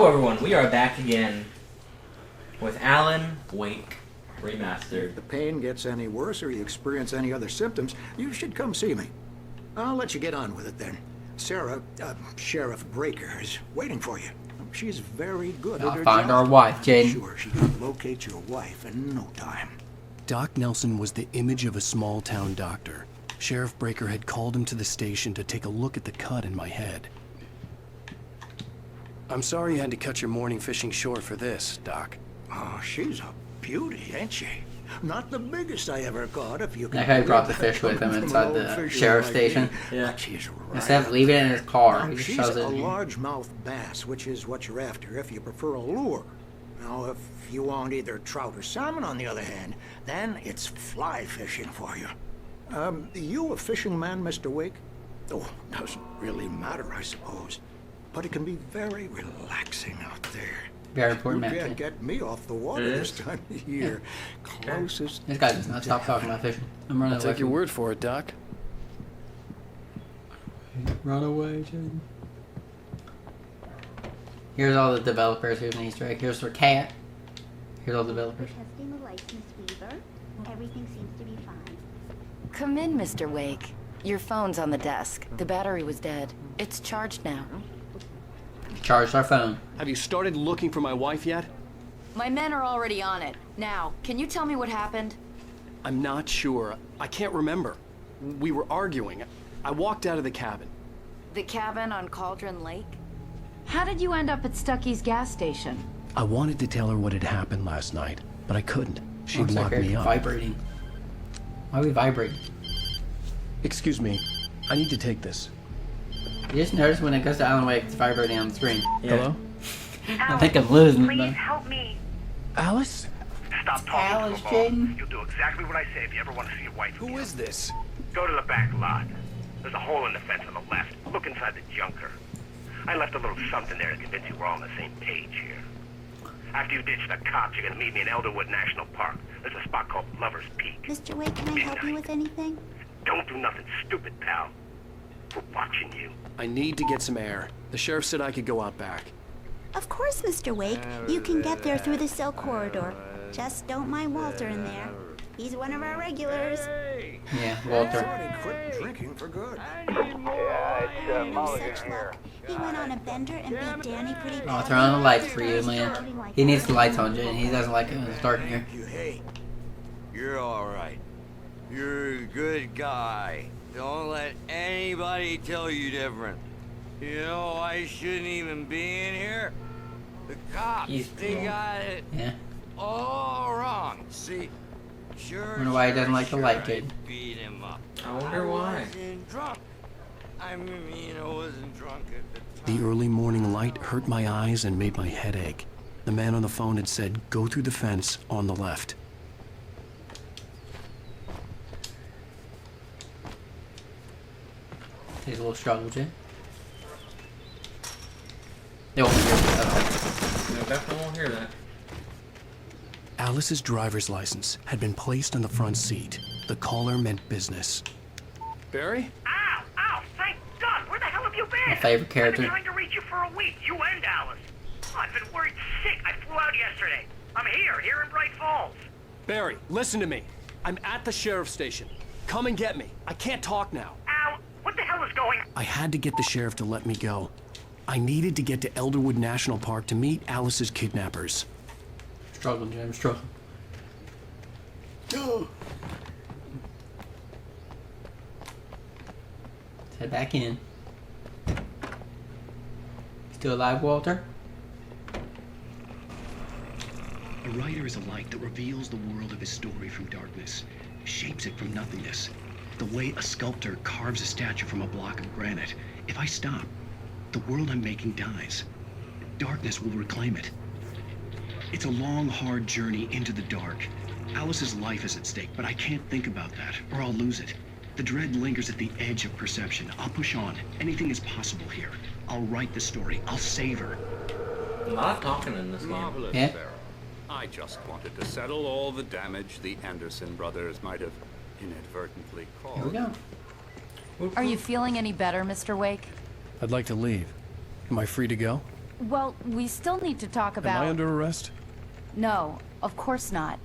Hello everyone, we are back again with Alan Wake Remastered. If the pain gets any worse or you experience any other symptoms, you should come see me. I'll let you get on with it then. Sarah, Sheriff Breaker, is waiting for you. She's very good at her job. I'll find our wife, Jane. I'm sure she can locate your wife in no time. Doc Nelson was the image of a small-town doctor. Sheriff Breaker had called him to the station to take a look at the cut in my head. I'm sorry you had to cut your morning fishing short for this, Doc. Oh, she's a beauty, ain't she? Not the biggest I ever caught, if you can. That guy brought the fish with him inside the sheriff's station. Yeah. But she's right. Instead of leaving it in his car, Now, he just she's shoves a it in here. largemouth bass, which is what you're after if you prefer a lure. Now, if you want either trout or salmon, on the other hand, then it's fly fishing for you. You a fishing man, Mr. Wake? Oh, doesn't really matter, I suppose. But it can be very relaxing out there. Very important You match. can't get me off the water It this is? time of year. Closest. This guy does not stop talking about fishing. I'm running I'll away. take your word for it, Doc. Run away, Jane. Here's all the developers. Here's an Easter egg. Here's for Cat. Here's all the developers. Testing the license, Weaver. Everything seems to be fine. Come in, Mr. Wake. Your phone's on the desk. The battery was dead. It's charged now. Charged our phone. Have you started looking for my wife yet? My men are already on it. Now, can you tell me what happened? I'm not sure. I can't remember. We were arguing. I walked out of the cabin. The cabin on Cauldron Lake? How did you end up at Stucky's gas station? I wanted to tell her what had happened last night, but I couldn't. She'd Looks lock like me they're up. vibrating. Why are we vibrating? Excuse me. I need to take this. You just notice when it goes to Alan Wake, it's vibrating on the screen. Yeah. Hello? I think I'm losing. Please But... help me. Alice? Stop talking Alice, to them all. Jaden. You'll do exactly what I say if you ever want to see your wife Who again. is this? Go to the back lot. There's a hole in the fence on the left. Look inside the junker. I left a little something there to convince you we're all on the same page here. After you ditch the cops, you're gonna meet me in Elderwood National Park. There's a spot called Lover's Peak. Mr. Wake, can I help you with anything? Don't do nothing stupid, pal. We're watching you. I need to get some air. The sheriff said I could go out back. Of course, Mr. Wake. You can get there through the cell corridor. Just don't mind Walter in there. He's one of our regulars. Yeah, Walter. Thought he quit drinking for good. Such luck. He went on a bender and beat Danny pretty Oh, badly. turn on the lights for you, man. He needs the lights on, Jane. He doesn't like it when it's dark in here. You hate. You're all right. You're a good guy. Don't let anybody tell you different. You know, I shouldn't even be in here. The cops, He's they cool. got it Yeah. all wrong. See, sure. Wonder why he doesn't like the light, I kid. beat him up. I wonder why. Wasn't drunk. I mean, I wasn't drunk at the time. The early morning light hurt my eyes and made my head ache. The man on the phone had said, go through the fence on the left. Takes a little struggle, Jane. They won't hear that. No, definitely won't hear that. Alice's driver's license had been placed on the front seat. The caller meant business. Barry? Ow! Ow! Thank God! Where the hell have you been? My favorite character. I've been trying to reach you for a week. You and Alice. Oh, I've been worried sick. I flew out yesterday. I'm here in Bright Falls. Barry, listen to me. I'm at the sheriff's station. Come and get me. I can't talk now. Ow! What the hell is going on? I had to get the sheriff to let me go. I needed to get to Elderwood National Park to meet Alice's kidnappers. Struggling, Jane. I'm struggling. Let's head back in. Still alive, Walter? A writer is a light that reveals the world of his story from darkness, shapes it from nothingness. The way a sculptor carves a statue from a block of granite. If I stop, the world I'm making dies. Darkness will reclaim it. It's a long, hard journey into the dark. Alice's life is at stake, but I can't think about that, or I'll lose it. The dread lingers at the edge of perception. I'll push on. Anything is possible here. I'll write the story. I'll save her. A lot of talking in this game. Marvelous, Yeah. Sarah. I just wanted to settle all the damage the Anderson brothers might have inadvertently caused. Here we go. Are you feeling any better, Mr. Wake? I'd like to leave. Am I free to go? Well, we still need to talk about... Am I under arrest? No, of course not.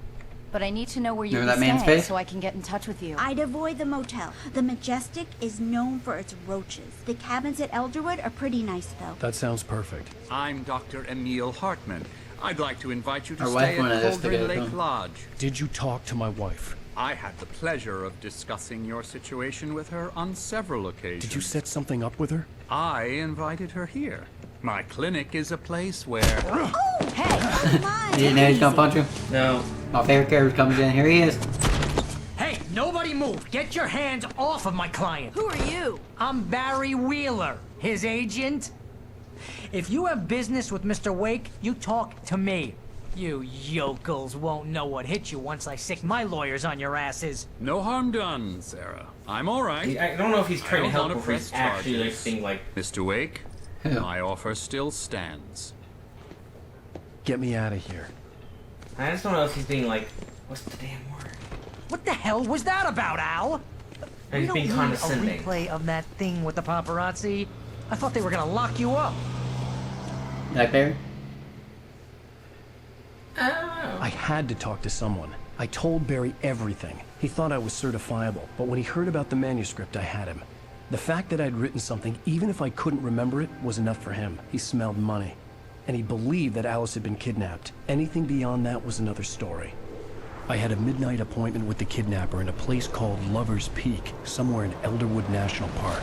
But I need to know where you're Remember that man's staying face? so I can get in touch with you. I'd avoid the motel. The Majestic is known for its roaches. The cabins at Elderwood are pretty nice, though. That sounds perfect. I'm Dr. Emil Hartman. I'd like to invite you to Our wife stay wanted at us to Cauldron go, Lake huh? Lodge. Did you talk to my wife? I had the pleasure of discussing your situation with her on several occasions. Did you set something up with her? I invited her here. My clinic is a place where... Oh, hey! Come on, You didn't know he's gonna easy. punch him? No. My favorite character comes in. Here he is. Hey, nobody move. Get your hands off of my client. Who are you? I'm Barry Wheeler, his agent. If you have business with Mr. Wake, you talk to me. You yokels won't know what hit you once I sick my lawyers on your asses. No harm done, Sarah. I'm all right. I don't know if he's trying to I help don't or wanna if he's press actually like charges. being like... Mr. Wake, Who? my offer still stands. Get me out of here. I just don't know if he's being like... What's the damn word? What the hell was that about, Al? He's We being don't need a condescending. replay of that thing with the paparazzi. I thought they were gonna lock you up. You like Barry? I had to talk to someone. I told Barry everything. He thought I was certifiable, but when he heard about the manuscript, I had him. The fact that I'd written something, even if I couldn't remember it, was enough for him. He smelled money. And he believed that Alice had been kidnapped. Anything beyond that was another story. I had a midnight appointment with the kidnapper in a place called Lover's Peak, somewhere in Elderwood National Park.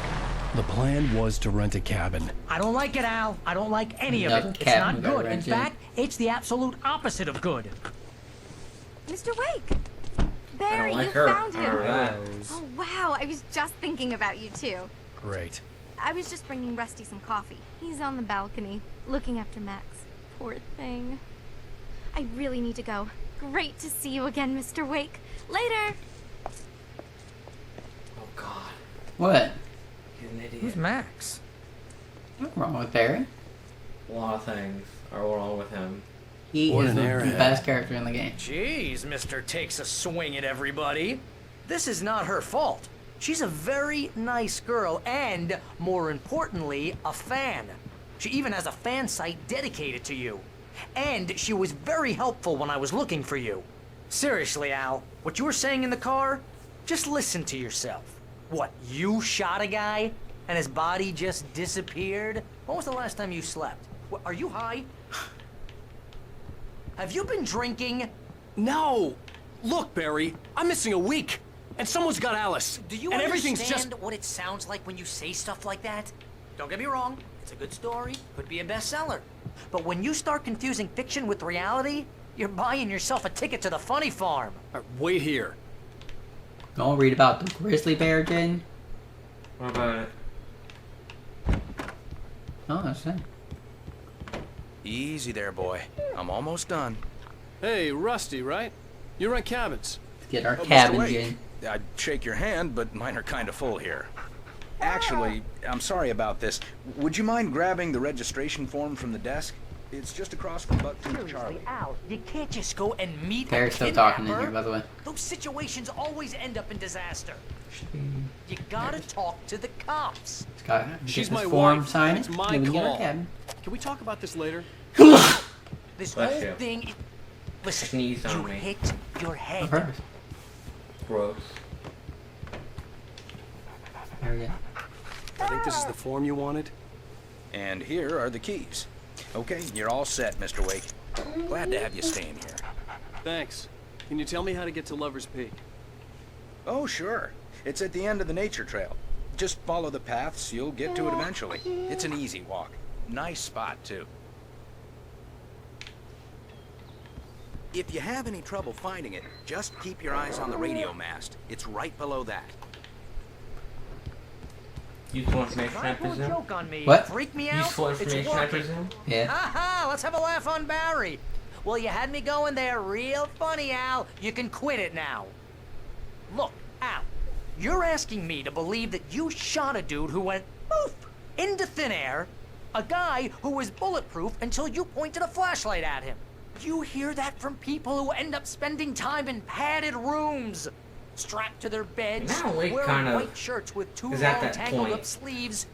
The plan was to rent a cabin. I don't like it, Al. I don't like any of Another it. It's cabin not we gotta good. In rent in. fact, it's the absolute opposite of good. Mr. Wake! Barry, like you her. found I him! remember that. Oh, wow, I was just thinking about you, too. Great. I was just bringing Rusty some coffee. He's on the balcony, looking after Max. Poor thing. I really need to go. Great to see you again, Mr. Wake. Later! Oh, God. What? He's an idiot. Who's Max? What's wrong with Barry? A lot of things are wrong with him. He What is an the airhead. best character in the game. Jeez, Mr. Takes a swing at everybody. This is not her fault. She's a very nice girl and, more importantly, a fan. She even has a fan site dedicated to you. And she was very helpful when I was looking for you. Seriously, Al, what you were saying in the car, just listen to yourself. What, you shot a guy and his body just disappeared? When was the last time you slept? What, are you high? Have you been drinking? No! Look, Barry, I'm missing a week, and someone's got Alice. Do you and understand everything's just... what it sounds like when you say stuff like that? Don't get me wrong, it's a good story, could be a bestseller. But when you start confusing fiction with reality, you're buying yourself a ticket to the funny farm. Wait here. Don't read about the grizzly bear, Jaden. What about it? Oh, that's it. Easy there, boy. I'm almost done. Hey, Rusty, right? You rent cabins. Let's get our Mr. cabin, Wake, Jaden. I'd shake your hand, but mine are kind of full here. Actually, I'm sorry about this. Would you mind grabbing the registration form from the desk? It's just across from Buck and Charlie. Al, you can't just go and meet Barry's a still kidnapper. talking in here, by the way. Those situations always end up in disaster. You gotta talk to the cops. Got She's this my form, wife. sign It's it. my then we get our call. cabin. Can we talk about this later? This Bless whole you. thing. Listen, Sneeze on you me. hit your On head. purpose. Gross. There we go. I think this is the form you wanted. And here are the keys. Okay, you're all set, Mr. Wake. Glad to have you staying here. Thanks. Can you tell me how to get to Lover's Peak? Oh, sure. It's at the end of the nature trail. Just follow the paths, you'll get to it eventually. It's an easy walk. Nice spot, too. If you have any trouble finding it, just keep your eyes on the radio mast. It's right below that. Useful information, I Try to pull a presume? joke on me. What? Freak me out? Useful It's information, I working. presume? Yeah. Haha, let's have a laugh on Barry. Well, you had me going there real funny, Al. You can quit it now. Look, Al, you're asking me to believe that you shot a dude who went poof into thin air, a guy who was bulletproof until you pointed a flashlight at him. You hear that from people who end up spending time in padded rooms, strapped to their beds, Now Wake wearing kind of white shirts with too is long at that tangled point. up sleeves,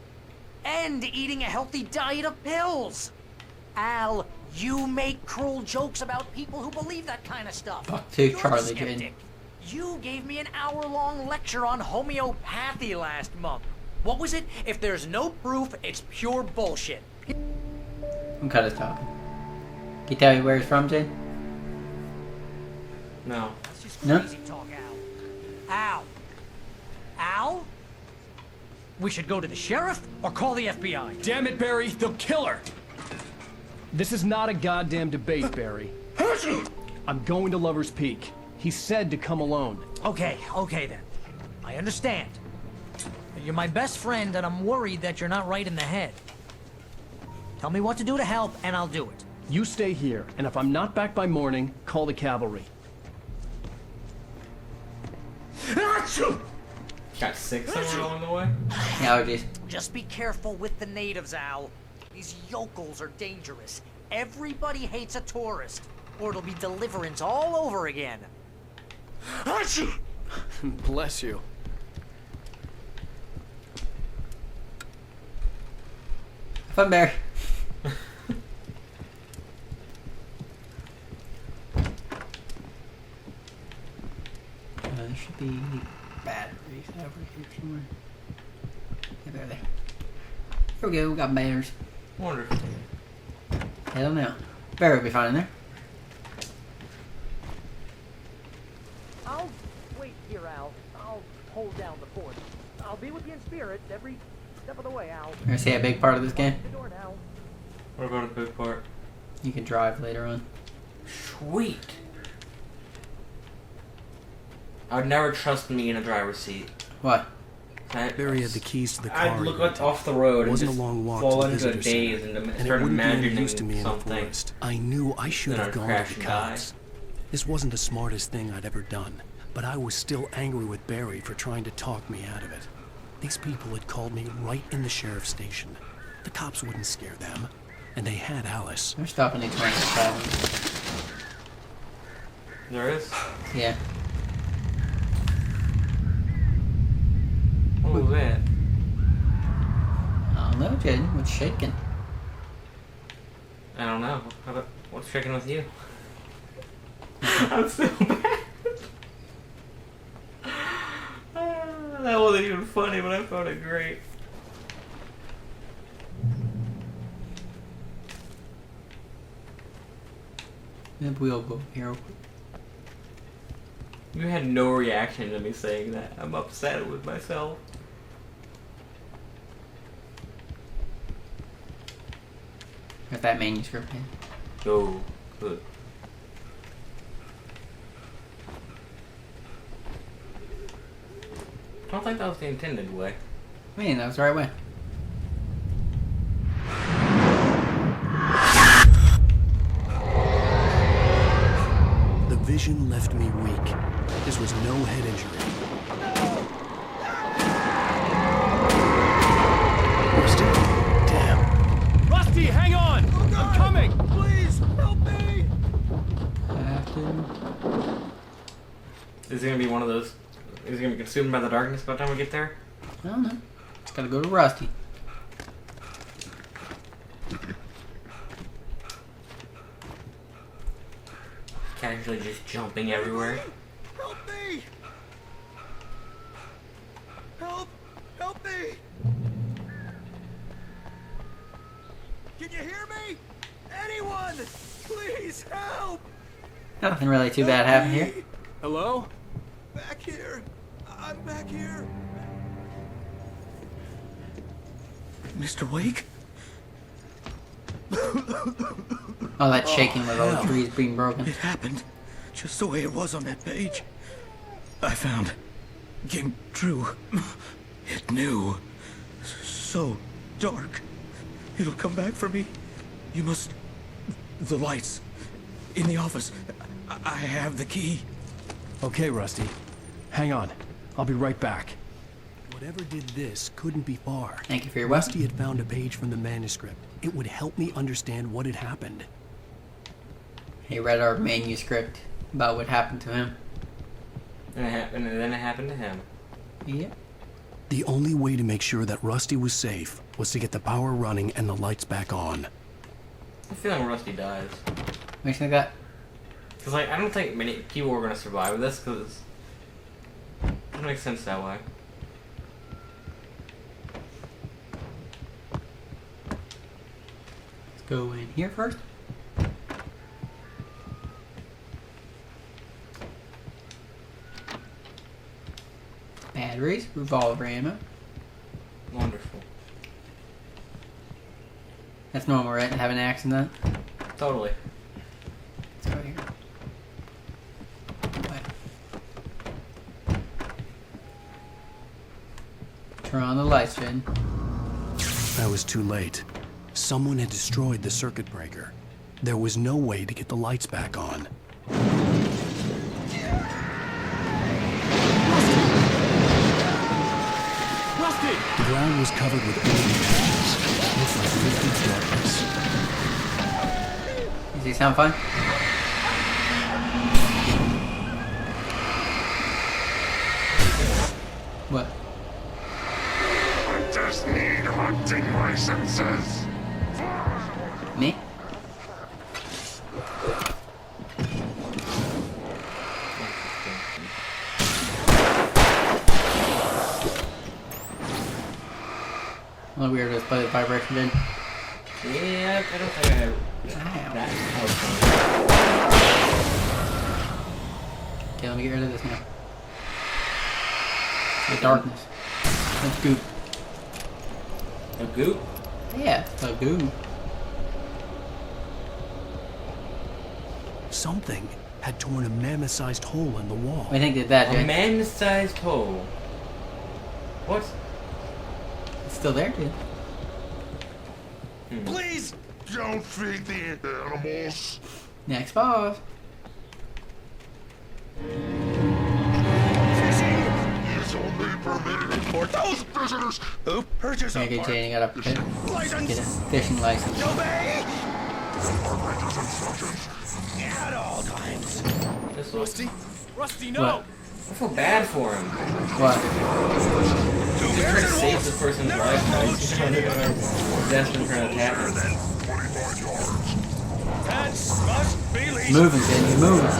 and eating a healthy diet of pills. Al, you make cruel jokes about people who believe that kind of stuff. Fuck too, You're Charlie the skeptic. Jane. You gave me an hour-long lecture on homeopathy last month. What was it? If there's no proof, it's pure bullshit. I'm kind of talking. Can you tell me where he's from, Jane? No. That's just No? crazy talk, Al. Al? We should go to the sheriff or call the FBI. Damn it, Barry, they'll kill her! This is not a goddamn debate, Barry. I'm going to Lover's Peak. He said to come alone. Okay then. I understand. You're my best friend, and I'm worried that you're not right in the head. Tell me what to do to help, and I'll do it. You stay here, and if I'm not back by morning, call the cavalry. Got sick somewhere along the way? Allergies. Just be careful with the natives, Al. These yokels are dangerous. Everybody hates a tourist, or it'll be Deliverance all over again. Bless you. Have fun, Barry. There should be batteries over here somewhere. Yeah, they're there. Here we go, we got batteries. Wonderful. Hell no. Barry will be fine in there. I'll wait here, Al. I'll hold down the fort. I'll be with you in spirit every step of the way, Al. You're gonna see a big part of this game? The door now. We're going to the big part. You can drive later on. Sweet. I would never trust me in a driver's seat. What? Barry had the keys to the car. I'd look off the road and It wasn't just a long walk fall to the into a visitor daze center, and and it start wouldn't be any imagining use to me in the something. forest. I knew I should Then have I'd gone crash to the and die. cops. This wasn't the smartest thing I'd ever done, but I was still angry with Barry for trying to talk me out of it. These people had called me right in the sheriff's station. The cops wouldn't scare them, and they had Alice. They're stopping each one at the time. There is? Yeah. What was that? I don't know, Jaden. What's shaking? I don't know. What's shaking with you? I'm so bad. That wasn't even funny, but I found it great. Maybe we'll go here. You had no reaction to me saying that. I'm upset with myself. Got that manuscript in. Oh, good. I don't think that was the intended way. I mean, that was the right way. The vision left me weak. This was no head injury. Rusty? Damn. Rusty, hang on! I'm coming! Please, help me! Is it gonna be one of those? Is it gonna be consumed by the darkness by the time we get there? I don't know. Just gotta go to Rusty. Casually just jumping everywhere. Help me! Help me! Can you hear me? Anyone! Please help! Nothing really too bad happened here. Hello? Back here. I'm back here. Mr. Wake? Oh, that's shaking with all the hell. trees being broken. It happened just the way it was on that page. I found. Came true. It knew. So dark. It'll come back for me. You must. The lights. In the office. I have the key. Okay, Rusty. Hang on. I'll be right back. Whatever did this couldn't be far. Thank you for your Rusty had found a page from the manuscript. It would help me understand what had happened. He read our manuscript about what happened to him. And then it happened to him. Yep. The only way to make sure that Rusty was safe was to get the power running and the lights back on. I'm feeling Rusty dies. Makes me think that. Because, like, I don't think many people are going to survive this, because it makes sense that way. Let's go in here first. Batteries, revolver ammo. Wonderful. That's normal, right? To have an axe in that? Totally. Let's go here. Turn on the lights, Jen. I was too late. Someone had destroyed the circuit breaker. There was no way to get the lights back on. Rusty! The ground was covered with oily patches. Looked like liquid darkness. Does he sound fine? What? I just need hunting licenses. Me? Well, weird to play the vibration, dude. Yeah, I don't think I have that. Okay, let me get rid of this now. The darkness. That's goop. A goop? Yeah, a goop. Something had torn a mammoth-sized hole in the wall. What do you think did that, Jay? A man-sized hole. What? It's still there, dude. Please don't feed the animals. Next boss. Fishing is only permitted for those visitors who purchase a Okay, Jay, you gotta get a fishing license. Obey! Operator's instructions at all times. This Rusty? Rusty, no! What? I feel bad for him. What? He's trying to save this person's life now. He's trying to desperate trying to attack him. That must be least. Moving, Jay, you're moving.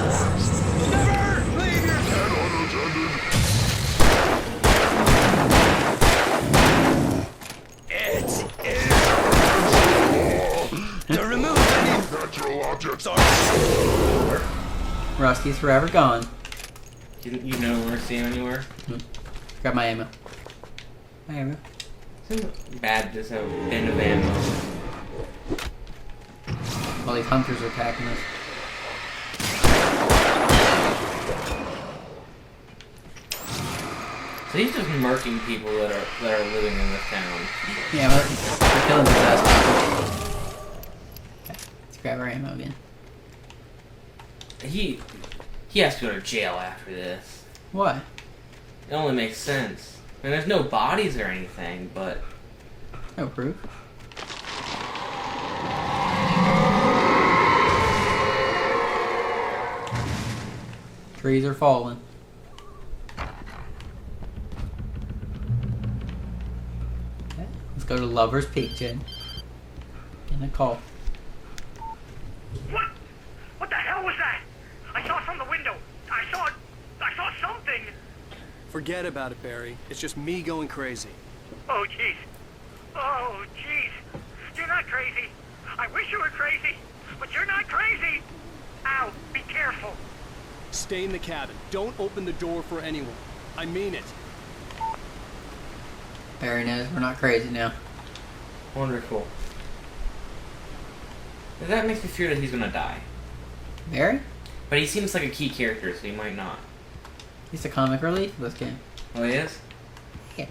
Never leave your head unattended. It is to remove any natural objects are Rusty's forever gone. You know where to see him anywhere? Grab my ammo. My ammo. It's bad to have a bin of ammo. All these hunters are attacking us. So he's just murking people that are living in this town. Yeah, but we're killing these last people. Okay, let's grab our ammo again. He has to go to jail after this. Why? It only makes sense. I mean, there's no bodies or anything, but no proof. Trees are falling. Okay, let's go to Lover's Peak, Jen. Getting a call. What? What the hell was that? I saw from the window. I saw something. Forget about it, Barry. It's just me going crazy. Oh, jeez. Oh, jeez. You're not crazy. I wish you were crazy, but you're not crazy. Ow, be careful. Stay in the cabin. Don't open the door for anyone. I mean it. Barry knows we're not crazy now. wonderful. That makes me fear that he's gonna die. Barry? But he seems like a key character, so he might not. He's the comic relief of this game. Oh, he is? Yeah.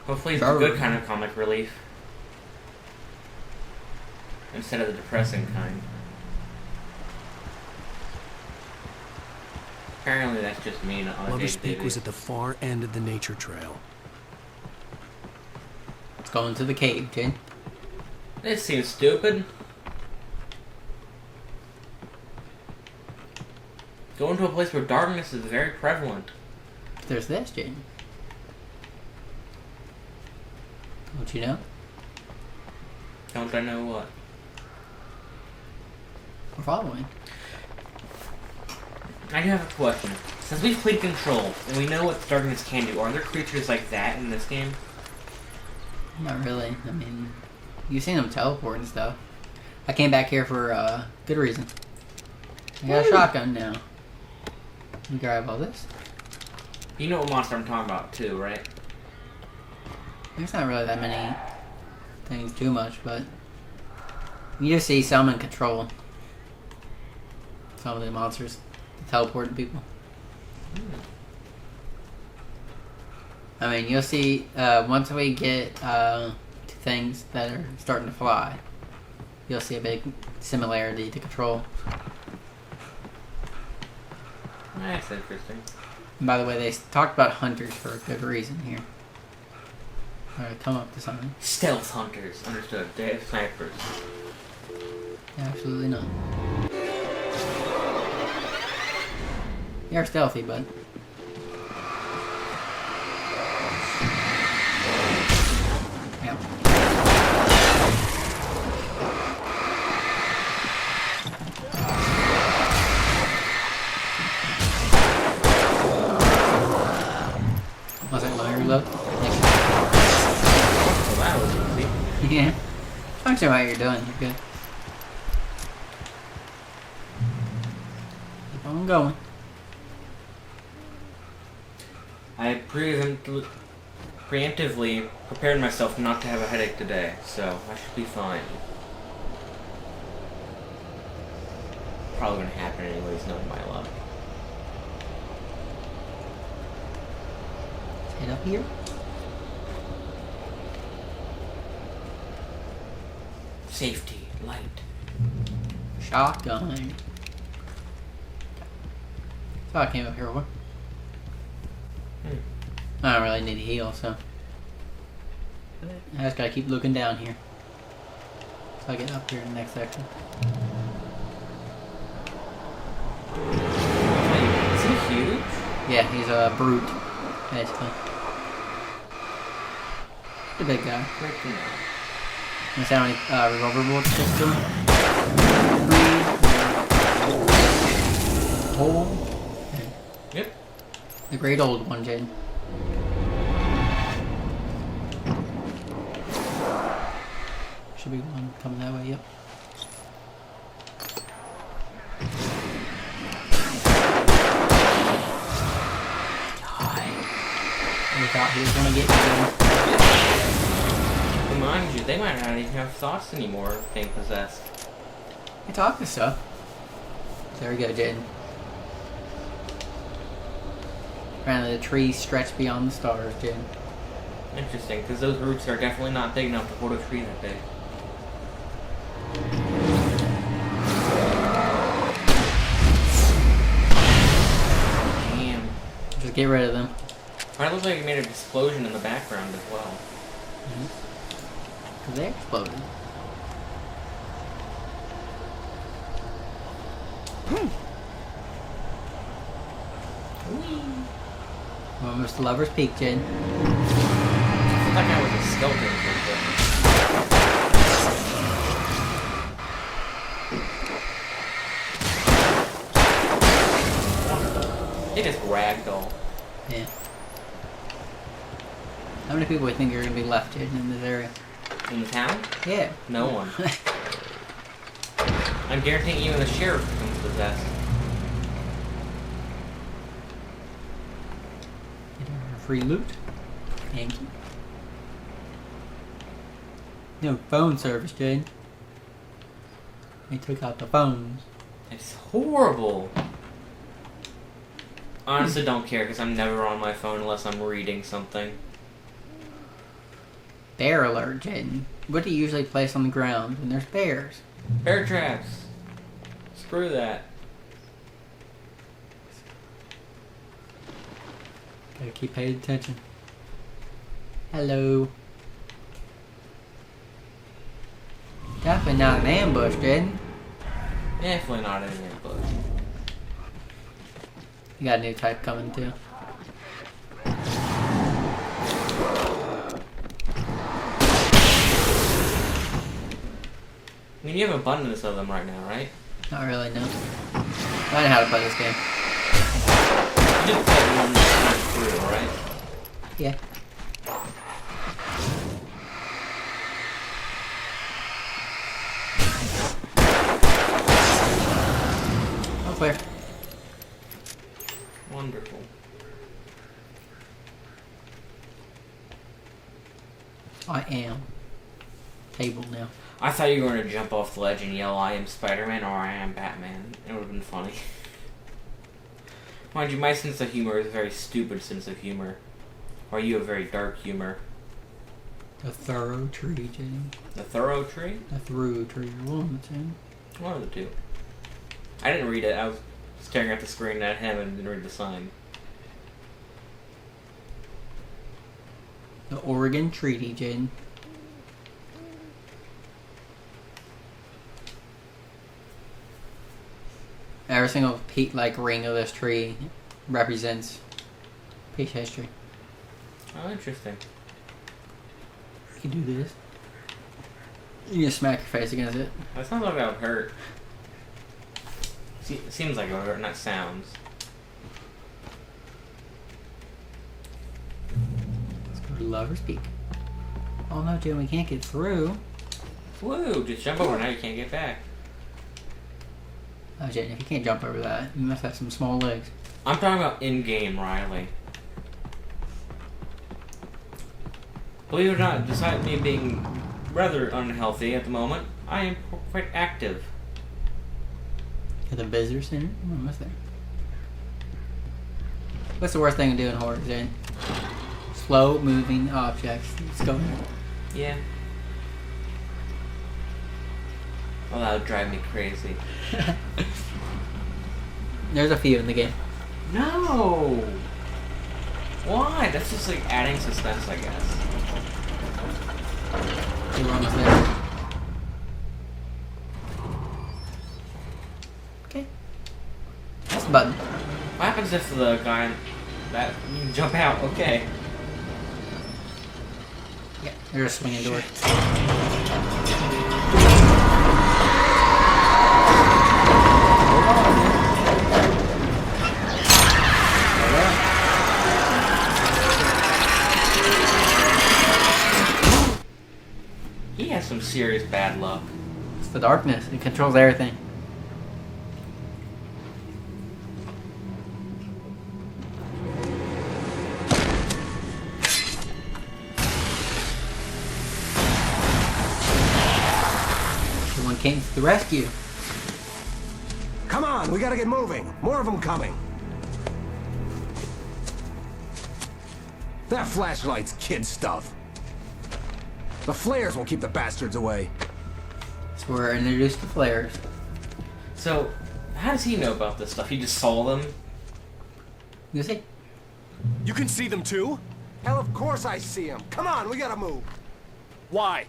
Hopefully it's the good kind of comic relief. Instead of the depressing kind. Apparently that's just me on a Lover's day-to-day Peak was at the far end of the nature trail. Let's go into the cave, Jane. This seems stupid. Going to a place where darkness is very prevalent. There's this, Jane. Don't you know? Don't I know what? We're following. I do have a question. Since we've played Control, and we know what darkness can do, are there creatures like that in this game? Not really. I mean, you've seen them teleport and stuff. I came back here for a good reason. I got a shotgun now. You grab all this. You know what monster I'm talking about too, right? There's not really that many things too much, but you just see some in Control. Some of the monsters teleporting people. I mean, you'll see once we get to things that are starting to fly, you'll see a big similarity to Control. That's interesting. And by the way, they talked about hunters for a good reason here. Alright, come up to something. Stealth hunters, understood. They're snipers. Absolutely not. You're stealthy, bud. Yep. Was it low reload? Well, that was easy. Yeah. Function what you're doing, you're good. Keep on going. I preemptively prepared myself not to have a headache today, so I should be fine. Probably gonna happen anyways, knowing my luck. Let's head up here. Safety, light. Shotgun. That's what I came up here for. I don't really need to heal, so I just gotta keep looking down here. So I get up here in the next section. Is he huge? Yeah, he's a brute, basically. The big guy. Great to know. You see how many revolver bullets stick to him? 3. Hole. Yep. The great old one, Jaden. Should be one coming that way, yep. I thought he was gonna get me. Remind you, they might not even have thoughts anymore being possessed. They talk to stuff. There we go, Jaden. Apparently the trees stretch beyond the stars, Jaden. Interesting, because those roots are definitely not big enough to hold a tree that big. Damn. Just get rid of them. It looks like it made an explosion in the background as well. Because they exploded. Almost the Lover's Peak, Jaden. I thought that guy was a skeleton or something. They just ragdoll. Yeah. How many people do you think are going to be left, Jaden, in this area? In the town? Yeah. No one. I'm guaranteeing even the sheriff becomes possessed. Free loot. Thank you. No phone service, Jade. They took out the phones. It's horrible. Honestly, don't care because I'm never on my phone unless I'm reading something. Bear alert, Jaden. What do you usually place on the ground when there's bears? Bear traps. Screw that. Gotta keep paying attention. Hello. Definitely not an ambush, Jaden. Definitely not an ambush. You got a new type coming too. I mean, you have abundance of them right now, right? Not really, no. I know how to play this game. You did play one time through, right? Yeah. Oh, clear. Wonderful. I am. Table now. I thought you were going to jump off the ledge and yell, I am Spider-Man or I am Batman. It would have been funny. Mind you, my sense of humor is a very stupid sense of humor. Or you have very dark humor. A thorough tree, Jane. The thorough tree? A thorough tree. One of the two. One of the two. I didn't read it. I was staring at the screen at him and didn't read the sign. The Oregon Treaty, Jaden. Every single ring of this tree represents peace history. Oh, interesting. You can do this. You just smack your face against it. That sounds like that would hurt. Seems like it would hurt, not sounds. Let's go to Lover's Peak. Oh no, Jim, we can't get through. Woo! Just jump over now, you can't get back. Oh, Jen, if you can't jump over that, you must have some small legs. I'm talking about in-game, Riley. Believe it or not, despite me being rather unhealthy at the moment, I am quite active. At the visitor center? I'm almost there. What's the worst thing to do in horror, Jen? Slow moving objects. Let's go there. Yeah. Well, that would drive me crazy. There's a few in the game. No! Why? That's just like adding suspense, I guess. We're almost there. Okay. That's the button. What happens if the guy that you jump out? Okay. Yeah, there's a swinging door. He has some serious bad luck. It's the darkness. It controls everything. Someone came to the rescue. Come on, we gotta get moving. More of them coming. That flashlight's kid stuff. The flares won't keep the bastards away. So we're introduced to flares. So, how does he know about this stuff? He just saw them? You see? You can see them too? Hell, of course I see them. Come on, we gotta move. Why?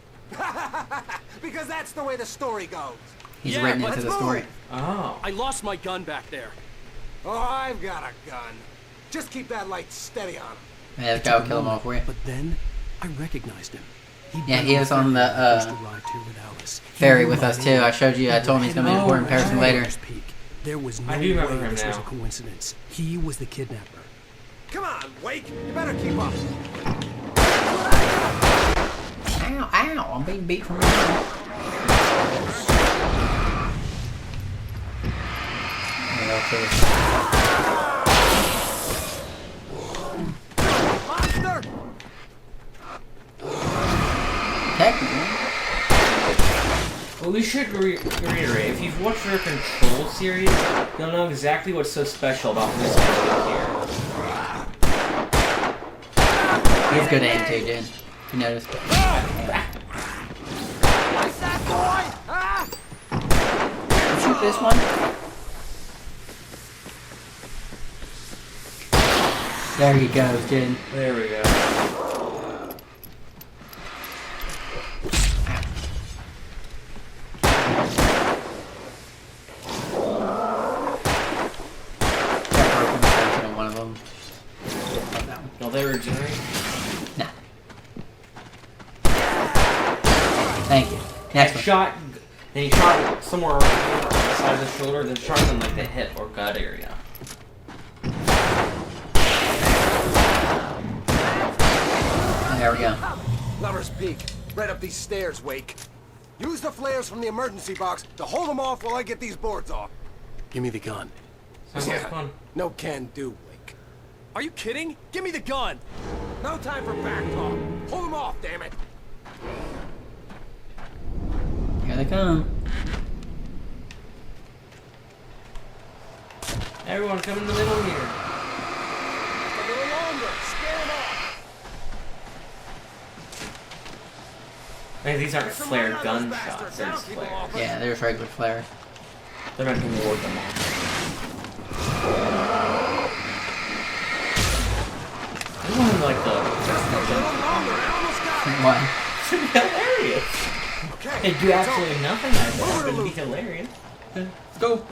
Because that's the way the story goes. He's written into the story. Oh. I lost my gun back there. Oh, I've got a gun. Just keep that light steady on him. Yeah, the guy will kill them all for you. But then, I recognized him. Yeah, he was on the ferry with us too. I showed you. I told him he's gonna be an important person later. There was no I do remember way him this was a now. coincidence. He was the kidnapper. Come on, Wake. You better keep up. Ow, ow! I'm being beat from behind. Monster! Technically. Well, we should reiterate, if you've watched our Control series, you'll know exactly what's so special about this character He has good aim too, Jen. You noticed? What's that, boy? Ah! Shoot this one. There he goes, Jen. There we go. One of them. Will they regenerate? Nah. Thank you. Next one. Shot Then he shot somewhere around the side of the shoulder, then shot him like the hip or gut area. There we go. Lover's Peak. Right up these stairs, Wake. Use the flares from the emergency box to hold them off while I get these boards off. Give me the gun. Sounds like fun. No can do, Wake. Are you kidding? Give me the gun! No time for back talk. Hold them off, damn it. Here they come. Everyone come in the middle here. A little longer. Scare them off. Hey, these aren't flared gunshots, they're just flares. Yeah, there's regular flares. They're meant to ward them off. I want like the... What? It's gonna be hilarious. They do absolutely nothing, I bet. It's gonna be hilarious. Let's go.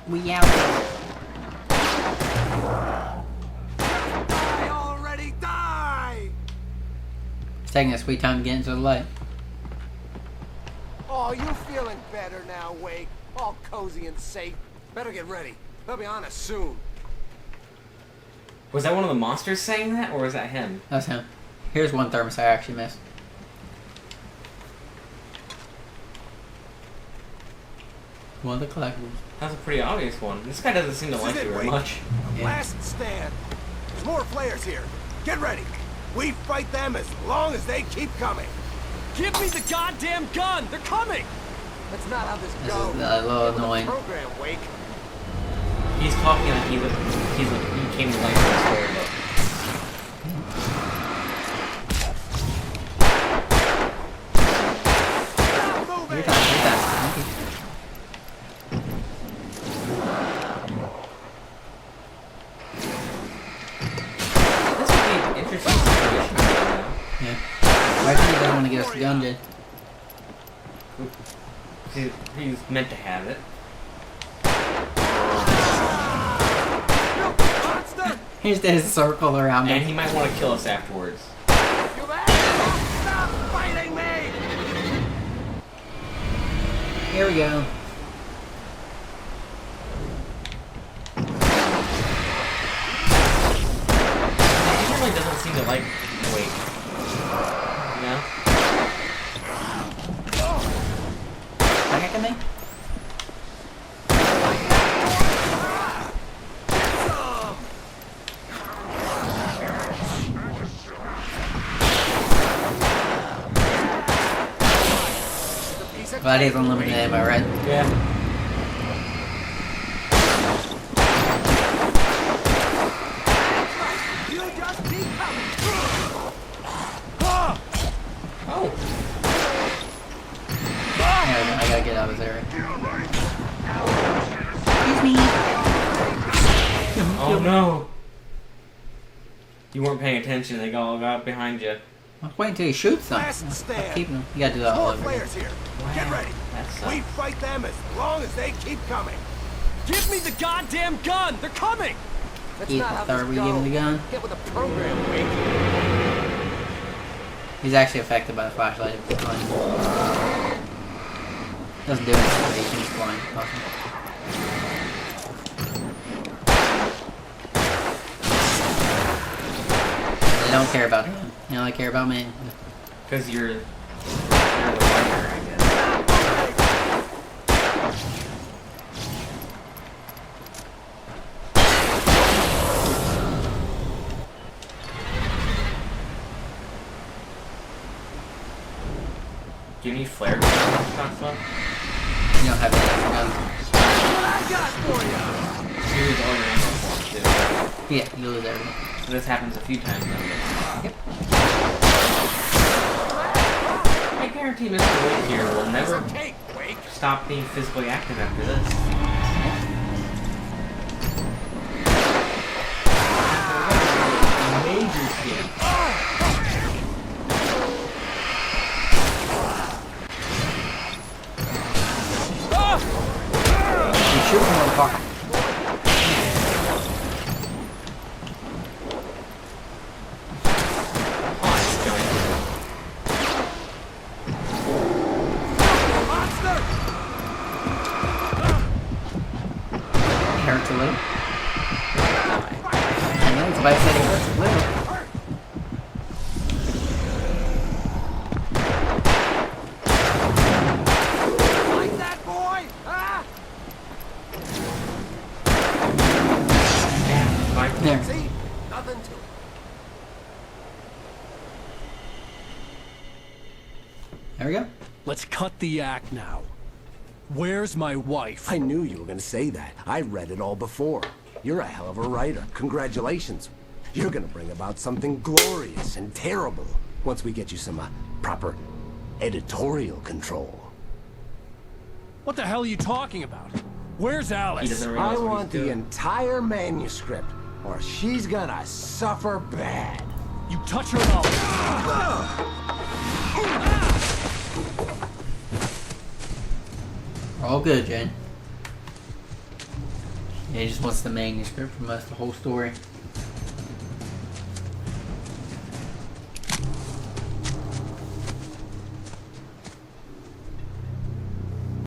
We out. Die already, die! It's taking a sweet time to get into the light. Oh, you feeling better now, Wake? All cozy and safe. Better get ready. They'll be on us soon. Was that one of the monsters saying that, or was that him? That's him. Here's one thermos I actually missed. One of the collectibles. That's a pretty obvious one. This guy doesn't seem to like you very much. Yeah. Last stand. There's more flares here. Get ready. We fight them as long as they keep coming. Give me the goddamn gun! They're coming! That's not how this This goes. is a little annoying. Program, Wake. He's talking like he came to life for the storybook. Your time, your time. This would be an interesting situation. Yeah. Why do you don't want to get us the gun, dude? He's meant to have it. Here's this circle around him. And he might want to kill us afterwards. Stop fighting me! Here we go. He really doesn't seem to like Wake. You know? Back at me? Glad he has unlimited ammo, right? Yeah. You just keep coming. Oh. I gotta get out of this area. Excuse me. Oh no. You weren't paying attention. They all got behind you. I'll wait until he shoots them. Last stand. Keep them. You gotta do that all More over. flares here. Get ready. We fight them as long as they keep coming. Give me the goddamn gun! They're coming! That's Evil not how third, this we give him the goes. gun. Get with the program, Wake. He's actually affected by the flashlight. It's blind. Doesn't do anything, but he's blind. Awesome. They don't care about him. They only care about me. Because you're the writer, I guess. Do you need flare shots left? You don't have any guns. What I got for you? You lose all your ammo for him, too. Yeah, you lose everything. So this happens a few times now. Yep. I guarantee Mr. Wake here will never stop being physically active after this. Major shit. You shoot him, motherfucker. I know, somebody said it hurts a little. Like that, boy? Huh? There. See? Nothing to it. There we go. Let's cut the act now. Where's my wife? I knew you were gonna say that. I read it all before. You're a hell of a writer. Congratulations. You're gonna bring about something glorious and terrible once we get you some proper editorial control. What the hell are you talking about? Where's Alice? I want the entire manuscript, or she's gonna suffer bad. You touch her and We're all good, Jen. Yeah, he just wants the manuscript from us, the whole story.